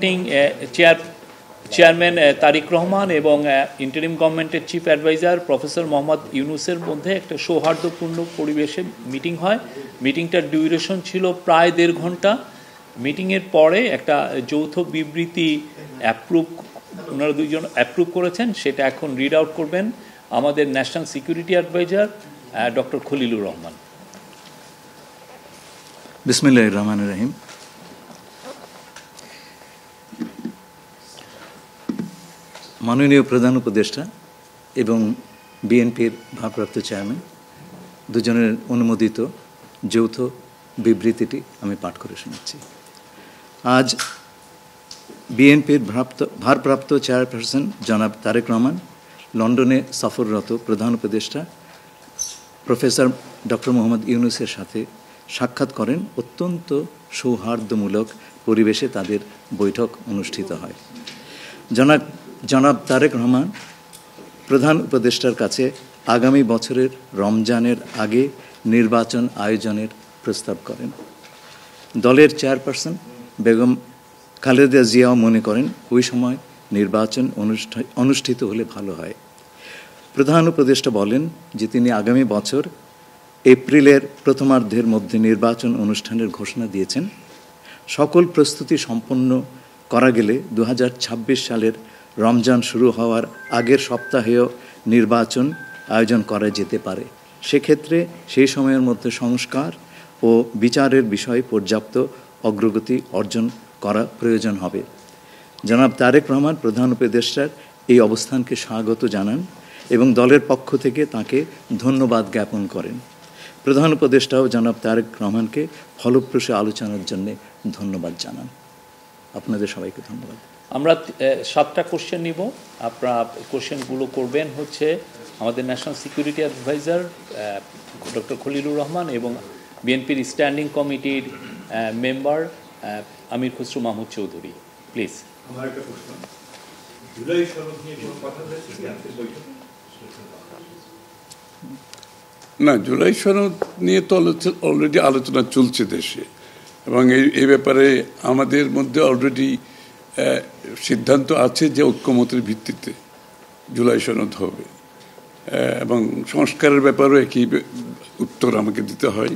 Entering chairman তারিক রহমান এবং interim গভর্নমেন্টের chief adviser professor Mohammad ইউনুসের মধ্যে একটা সৌহার্দ্যপূর্ণ পরিবেশে মিটিং হয়। মিটিংটার ডিউরেশন ছিল প্রায় 1.5 ঘন্টা। মিটিংয়ের পরে একটা যৌথ বিবৃতি ওনারা দুইজন অ্যাপ্রুভ করেছেন, সেটা এখন রিড আউট করবেন আমাদের national security adviser doctor Khalilur Rahman. বিসমিল্লাহির রহমানির রহিম। মাননীয় প্রধান উপদেষ্টা এবং বিএনপির ভারপ্রাপ্ত চেয়ারম্যান দুজনের অনুমোদিত যৌথ বিবৃতিটি আমি পাঠ করে শোনাচ্ছি। আজ বিএনপির ভারপ্রাপ্ত চেয়ারপারসন জনাব তারেক রহমান লন্ডনে সফররত প্রধান উপদেষ্টা প্রফেসর ডক্টর মোহাম্মদ ইউনুসের সাথে সাক্ষাৎ করেন। অত্যন্ত সৌহার্দ্যমূলক পরিবেশে তাদের বৈঠক অনুষ্ঠিত হয়। জনাব তারেক রহমান প্রধান উপদেষ্টার কাছে আগামী বছরের রমজানের আগে নির্বাচন আয়োজনের প্রস্তাব করেন। দলের চেয়ারপারসন বেগম খালেদা জিয়াও মনে করেন ওই সময় নির্বাচন অনুষ্ঠিত হলে ভালো হয়। প্রধান উপদেষ্টা বলেন যে তিনি আগামী বছর এপ্রিলের প্রথমার্ধের মধ্যে নির্বাচন অনুষ্ঠানের ঘোষণা দিয়েছেন। সকল প্রস্তুতি সম্পন্ন করা গেলে 2026 সালের রমজান শুরু হওয়ার আগের সপ্তাহেও নির্বাচন আয়োজন করা যেতে পারে। সেক্ষেত্রে সেই সময়ের মধ্যে সংস্কার ও বিচারের বিষয়ে পর্যাপ্ত অগ্রগতি অর্জন করা প্রয়োজন হবে। জনাব তারেক রহমান প্রধান উপদেষ্টার এই অবস্থানকে স্বাগত জানান এবং দলের পক্ষ থেকে তাকে ধন্যবাদ জ্ঞাপন করেন। প্রধান উপদেষ্টাও জনাব তারেক রহমানকে ফলপ্রসূ আলোচনার জন্য ধন্যবাদ জানান। আপনাদের সবাইকে ধন্যবাদ। আমরা 7টা কোশ্চেন নিব। আপনারা কোশ্চেনগুলো করবেন হচ্ছে আমাদের national security adviser doctor Khalilur Rahman এবং বিএনপির স্ট্যান্ডিং কমিটির মেম্বার আমির খসরু মাহমুদ চৌধুরী। প্লিজ। আমার একটা প্রশ্ন, জুলাই সনদ নিয়ে কোনো কথা হয়েছে কি আজকের বৈঠকে? না, জুলাই সনদ নিয়ে তো অলরেডি আলোচনা চলছে দেশে, এবং এই ব্যাপারে আমাদের মধ্যে অলরেডি সিদ্ধান্ত আছে যে ঐক্যমতের ভিত্তিতে জুলাই সনদ হবে, এবং সংস্কারের ব্যাপারেও একই উত্তর আমাকে দিতে হয়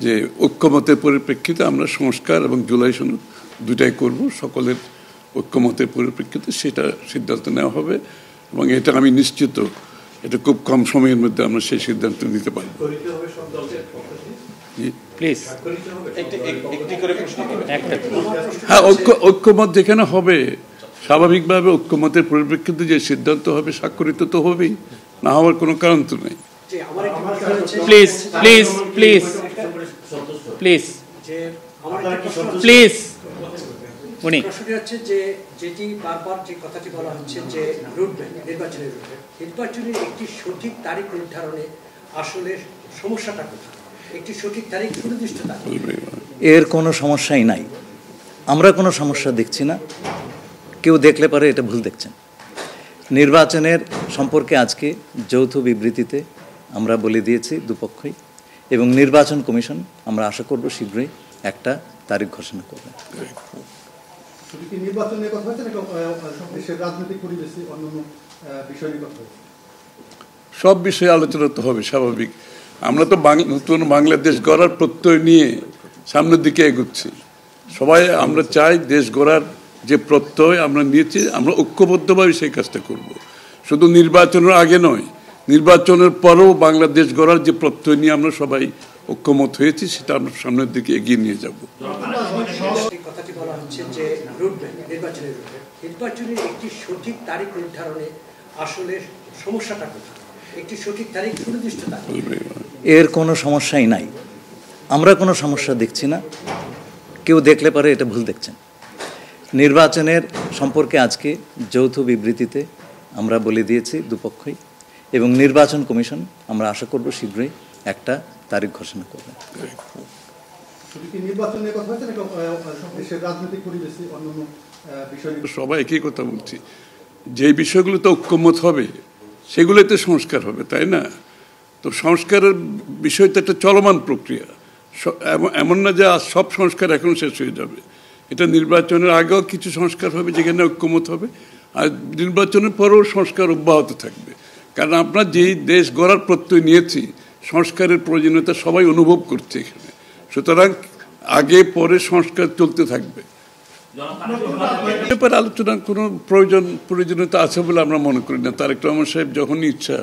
যে ঐক্যমতের পরিপ্রেক্ষিতে আমরা সংস্কার এবং জুলাই সনদ দুটাই করব। সকলের ঐক্যমতের পরিপ্রেক্ষিতে সেটা সিদ্ধান্ত নেওয়া হবে, এবং এটা আমি নিশ্চিত এটা খুব কম সময়ের মধ্যে আমরা সেই সিদ্ধান্ত নিতে পারব। হ্যাঁ, ঐক্যমত যেখানে হবে স্বাভাবিকভাবে ঐক্যমতের পরিপ্রেক্ষিতে যে সিদ্ধান্ত হবে স্বাক্ষরিত তো হবেই, না হওয়ার কোনো কারণ তো নেই। Please please please please please. উনি প্রশ্নটি হচ্ছে যে যেটি বারবার যে কথাটি বলা হচ্ছে যে রুটম্যাপ, নির্বাচনের রুটম্যাপ, নির্বাচনের একটি সঠিক তারিখ নির্ধারণে আসলে সমস্যাটা কোথায়? একটি সঠিক তারিখ সুনির্দিষ্ট তারিখ, এর কোনো সমস্যাই নাই। আমরা কোনো সমস্যা দেখছি না। কেউ দেখলে পারে এটা ভুল দেখছেন। নির্বাচনের সম্পর্কে আজকে যৌথ বিবৃতিতে আমরা বলে দিয়েছি দুপক্ষই, এবং নির্বাচন কমিশন আমরা আশা করব শীঘ্রই একটা তারিখ ঘোষণা করবে। সব বিষয়ে আলোচনা তো হবে স্বাভাবিক। আমরা তো নতুন বাংলাদেশ গড়ার প্রত্যয় নিয়ে সামনের দিকে এগোচ্ছি। সবাই আমরা চাই দেশ গড়ার যে প্রত্যয় আমরা নিয়েছি, আমরা ঐক্যবদ্ধভাবে সেই কাজটা করব। শুধু নির্বাচনের আগে নয়, নির্বাচনের পরেও বাংলাদেশ গড়ার যে প্রত্যয় নিয়ে আমরা সবাই ঐক্যমত হয়েছি সেটা আমরা সামনের দিকে এগিয়ে নিয়ে যাব। কথাটি বলা হচ্ছে যে রুটম্যাপ, নির্বাচনের রুটম্যাপ, নির্বাচনের একটি সঠিক তারিখ নির্ধারণে আসলে সমস্যাটা কোথায়? একটি সঠিক তারিখ সুনির্দিষ্ট তারিখ, এর কোনো সমস্যাই নাই। আমরা কোনো সমস্যা দেখছি না। কেউ দেখলে পারে এটা ভুল দেখছেন। নির্বাচনের সম্পর্কে আজকে যৌথ বিবৃতিতে আমরা বলে দিয়েছি দুপক্ষই, এবং নির্বাচন কমিশন আমরা আশা করব শীঘ্রই একটা তারিখ ঘোষণা করবে। সবাই একই কথা বলছি, যে বিষয়গুলোতে ঐক্যমত হবে সেগুলোতে সংস্কার হবে, তাই না? তো সংস্কারের বিষয়টা একটা চলমান প্রক্রিয়া। এমন না যে সব সংস্কার এখন শেষ হয়ে যাবে। এটা নির্বাচনের আগেও কিছু সংস্কার হবে যেখানে ঐক্যমত হবে, আর নির্বাচনের পরেও সংস্কার অব্যাহত থাকবে। কারণ আমরা যেই দেশ গড়ার প্রত্যয় নিয়েছি, সংস্কারের প্রয়োজনীয়তা সবাই অনুভব করছে এখানে। সুতরাং আগে পরে সংস্কার চলতে থাকবে। ব্যাপারে আলোচনার কোনো প্রয়োজনীয়তা আছে বলে আমরা মনে করি না। তারেক রহমান সাহেব যখনই ইচ্ছা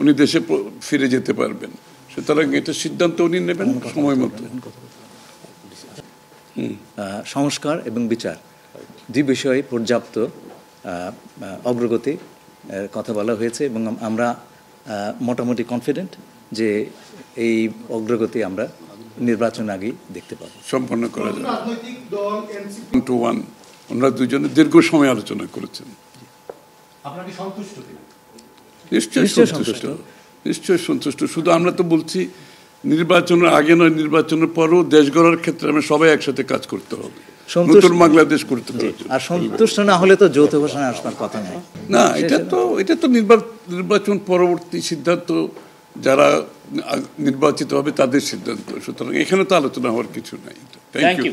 উনি দেশে ফিরে যেতে পারবেন, সুতরাং এটা সিদ্ধান্ত উনি নেবেন সময় মতো। সংস্কার এবং বিচার দুই বিষয়ে পর্যাপ্ত অগ্রগতি কথা বলা হয়েছে এবং আমরা মোটামুটি কনফিডেন্ট যে এই অগ্রগতি আমরা নির্বাচন আগেই দেখতে পাবো, সম্পন্ন করা যাবে। টু ওয়ান ওনারা দুজনে দীর্ঘ সময় আলোচনা করেছেন। নিশ্চয়ই সন্তুষ্ট, নিশ্চয়ই সন্তুষ্ট। শুধু আমরা তো বলছি নির্বাচনের আগে নয়, নির্বাচনের পরেও দেশ গড়ার ক্ষেত্রে আমরা সবাই একসাথে কাজ করতে হবে, নতুন বাংলাদেশ করতে হবে। আর সন্তুষ্ট না হলে তো যৌথ ঘোষণা আসবার কথা নয়। না, এটা তো নির্বাচন পরবর্তী সিদ্ধান্ত, যারা নির্বাচিত হবে তাদের সিদ্ধান্ত। সুতরাং এখানে তো আলোচনা হওয়ার কিছু নাই। Thank you.